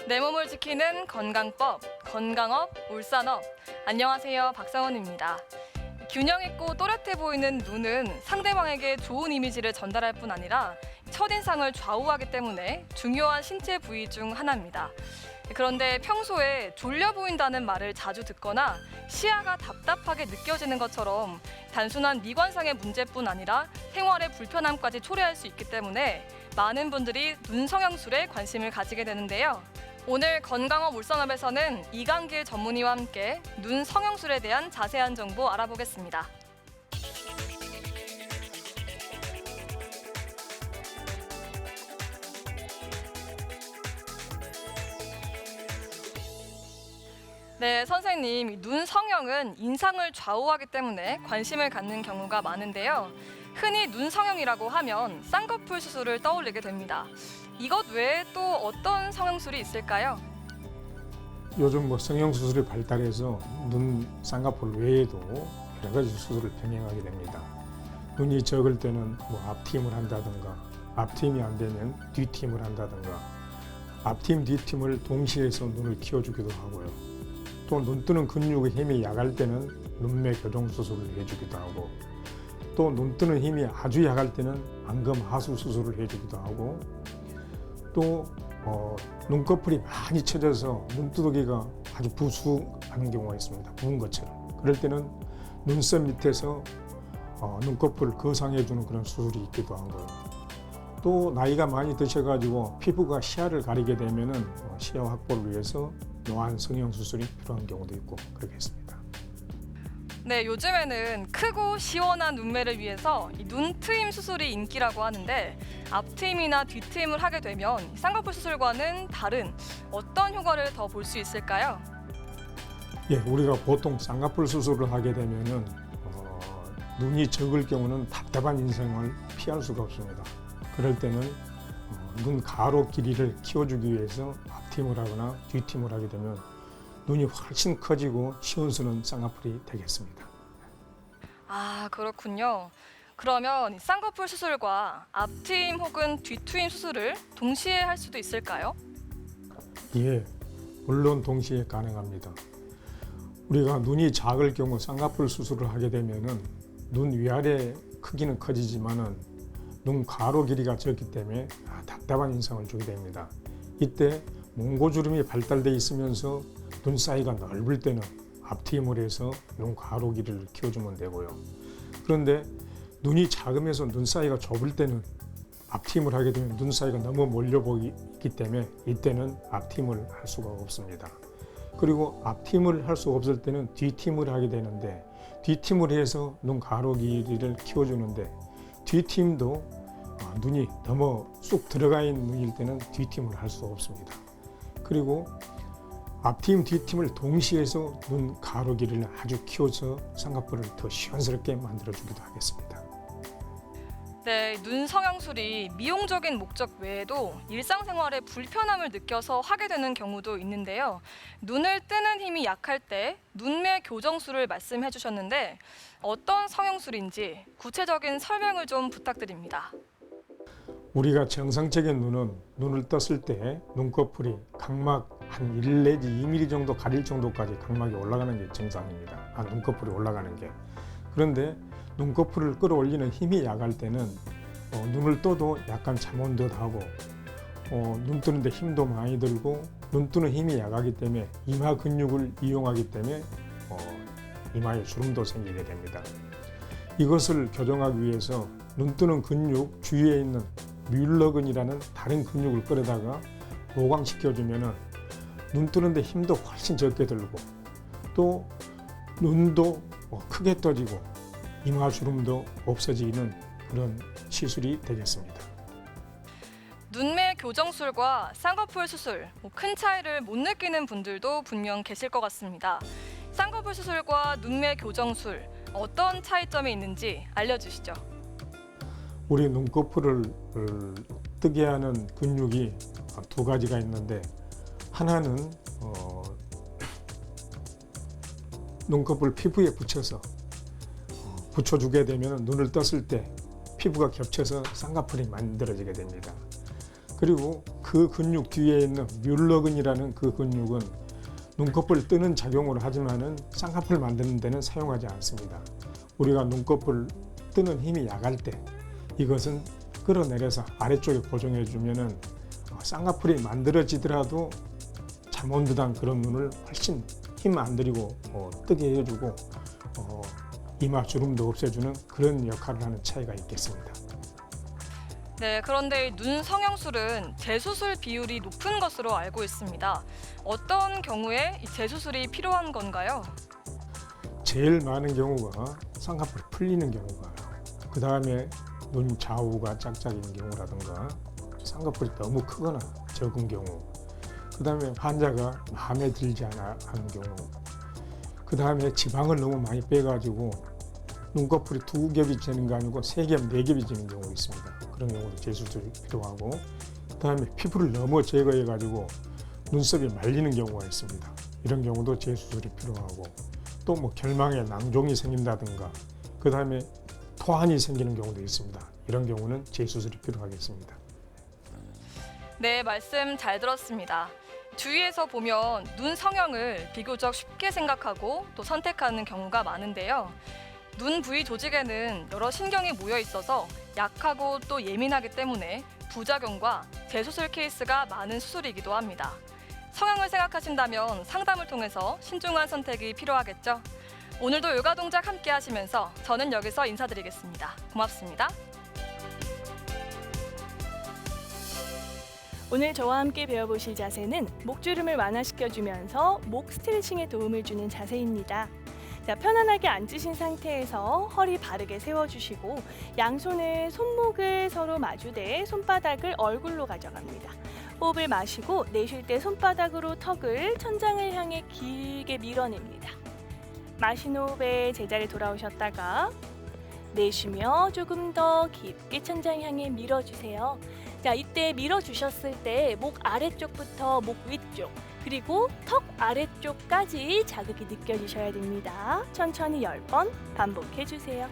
내 몸을 지키는 건강법, 건강업, 울산업. 안녕하세요, 박상원입니다. 균형 있고 또렷해 보이는 눈은 상대방에게 좋은 이미지를 전달할 뿐 아니라 첫인상을 좌우하기 때문에 중요한 신체 부위 중 하나입니다. 그런데 평소에 졸려 보인다는 말을 자주 듣거나 시야가 답답하게 느껴지는 것처럼 단순한 미관상의 문제뿐 아니라 생활의 불편함까지 초래할 수 있기 때문에 많은 분들이 눈 성형술에 관심을 가지게 되는데요. 오늘 건강업 울산업에서는 이강길 전문의와 함께 눈 성형술에 대한 자세한 정보 알아보겠습니다. 네, 선생님, 눈 성형은 인상을 좌우하기 때문에 관심을 갖는 경우가 많은데요. 흔히 눈 성형이라고 하면 쌍꺼풀 수술을 떠올리게 됩니다. 이것 외에 또 어떤 성형술이 있을까요? 요즘 성형수술이 발달해서 눈 쌍꺼풀 외에도 여러 가지 수술을 병행하게 됩니다. 눈이 적을 때는 앞트임을 한다든가, 앞트임이 안 되면 뒤트임을 한다든가, 앞트임, 뒤트임을 동시에 해서 눈을 키워주기도 하고요. 또 눈 뜨는 근육의 힘이 약할 때는 눈매 교정 수술을 해주기도 하고, 또 눈 뜨는 힘이 아주 약할 때는 안검 하수 수술을 해주기도 하고, 또 눈꺼풀이 많이 처져서 눈두덩이가 아주 부수하는 경우가 있습니다. 부은 것처럼. 그럴 때는 눈썹 밑에서 눈꺼풀을 거상해주는 그런 수술이 있기도 하고요. 또 나이가 많이 드셔가지고 피부가 시야를 가리게 되면은 시야 확보를 위해서 노안 성형 수술이 필요한 경우도 있고 그렇겠습니다. 네, 요즘에는 크고 시원한 눈매를 위해서 이 눈 트임 수술이 인기라고 하는데 앞트임이나 뒤트임을 하게 되면 쌍꺼풀 수술과는 다른 어떤 효과를 더 볼 수 있을까요? 예, 우리가 보통 쌍꺼풀 수술을 하게 되면은 눈이 적을 경우는 답답한 인상을 피할 수가 없습니다. 그럴 때는 눈 가로 길이를 키워주기 위해서 앞트임을 하거나 뒤트임을 하게 되면 눈이 훨씬 커지고 시원스러운 쌍꺼풀이 되겠습니다. 아, 그렇군요. 그러면 쌍꺼풀 수술과 앞트임 혹은 뒤트임 수술을 동시에 할 수도 있을까요? 예, 물론 동시에 가능합니다. 우리가 눈이 작을 경우 쌍꺼풀 수술을 하게 되면은 눈 위아래 크기는 커지지만은 눈 가로 길이가 적기 때문에 답답한 인상을 주게 됩니다. 이때 몽고주름이 발달돼 있으면서 눈 사이가 넓을 때는 앞트임을 해서 눈 가로 길이를 키워주면 되고요. 그런데 눈이 작으면서 눈 사이가 좁을 때는 앞트임을 하게 되면 눈 사이가 너무 몰려보이기 때문에 이때는 앞트임을 할 수가 없습니다. 그리고 앞트임을 할 수 없을 때는 뒤트임을 하게 되는데 뒤트임을 해서 눈 가로 길이를 키워주는데 뒤트임도 눈이 너무 쑥 들어가 있는 눈일 때는 뒤트임을 할 수 없습니다. 그리고 앞트임, 뒤트임을 동시에 해서 눈 가로 길이를 아주 키워서 쌍꺼풀을 더 시원스럽게 만들어주기도 하겠습니다. 네, 눈 성형술이 미용적인 목적 외에도 일상생활에 불편함을 느껴서 하게 되는 경우도 있는데요. 눈을 뜨는 힘이 약할 때 눈매 교정술을 말씀해 주셨는데 어떤 성형술인지 구체적인 설명을 좀 부탁드립니다. 우리가 정상적인 눈을 떴을 때 눈꺼풀이 각막 한 1 내지 2mm 정도 가릴 정도까지 각막이 올라가는 게 정상입니다. 눈꺼풀이 올라가는 게. 그런데 눈꺼풀을 끌어올리는 힘이 약할 때는 눈을 떠도 약간 잠온 듯하고 눈 뜨는데 힘도 많이 들고 눈 뜨는 힘이 약하기 때문에 이마 근육을 이용하기 때문에 이마에 주름도 생기게 됩니다. 이것을 교정하기 위해서 눈 뜨는 근육 주위에 있는 뮬러근이라는 다른 근육을 끌어다가 보강시켜주면은 눈 뜨는데 힘도 훨씬 적게 들고 또 눈도 크게 떠지고 이마 주름도 없어지는 그런 시술이 되겠습니다. 눈매 교정술과 쌍꺼풀 수술, 큰 차이를 못 느끼는 분들도 분명 계실 것 같습니다. 쌍꺼풀 수술과 눈매 교정술, 어떤 차이점이 있는지 알려주시죠. 우리 눈꺼풀을 뜨게 하는 근육이 두 가지가 있는데 하나는 눈꺼풀 피부에 붙여주게 되면 눈을 떴을 때 피부가 겹쳐서 쌍꺼풀이 만들어지게 됩니다. 그리고 그 그 근육 뒤에 있는 뮬러근이라는 그 근육은 눈꺼풀 뜨는 작용을 하지만은 쌍꺼풀 만드는 데는 사용하지 않습니다. 우리가 눈꺼풀 뜨는 힘이 약할 때 이것은 끌어내려서 아래쪽에 고정해 주면은 쌍꺼풀이 만들어지더라도 잠온 듯한 그런 눈을 훨씬 힘 안 들이고 뜨게 해주고 이마 주름도 없애주는 그런 역할을 하는 차이가 있겠습니다. 네, 그런데 눈 성형술은 재수술 비율이 높은 것으로 알고 있습니다. 어떤 경우에 이 재수술이 필요한 건가요? 제일 많은 경우가 쌍꺼풀이 풀리는 경우가, 그 다음에 눈 좌우가 짝짝인 경우라든가 쌍꺼풀이 너무 크거나 적은 경우, 그 다음에 환자가 마음에 들지 않은 경우, 그 다음에 지방을 너무 많이 빼가지고 눈꺼풀이 2겹이 지는 거 아니고 3겹, 4겹이 지는 경우가 있습니다. 그런 경우도 재수술이 필요하고, 그 다음에 피부를 너무 제거해가지고 눈썹이 말리는 경우가 있습니다. 이런 경우도 재수술이 필요하고, 또 뭐 결망에 낭종이 생긴다든가, 그 다음에 토한이 생기는 경우도 있습니다. 이런 경우는 재수술이 필요하겠습니다. 네, 말씀 잘 들었습니다. 주위에서 보면 눈 성형을 비교적 쉽게 생각하고 또 선택하는 경우가 많은데요. 눈 부위 조직에는 여러 신경이 모여 있어서 약하고 또 예민하기 때문에 부작용과 재수술 케이스가 많은 수술이기도 합니다. 성형을 생각하신다면 상담을 통해서 신중한 선택이 필요하겠죠. 오늘도 요가 동작 함께 하시면서 저는 여기서 인사드리겠습니다. 고맙습니다. 오늘 저와 함께 배워보실 자세는 목주름을 완화시켜주면서 목 스트레칭에 도움을 주는 자세입니다. 자, 편안하게 앉으신 상태에서 허리 바르게 세워주시고 양손을 손목을 서로 마주대 손바닥을 얼굴로 가져갑니다. 호흡을 마시고 내쉴 때 손바닥으로 턱을 천장을 향해 길게 밀어냅니다. 마신 호흡에 제자리 돌아오셨다가 내쉬며 조금 더 깊게 천장 향해 밀어주세요. 자, 이때 밀어주셨을 때 목 아래쪽부터 목 위쪽 그리고 턱 아래쪽까지 자극이 느껴지셔야 됩니다. 천천히 10번 반복해주세요.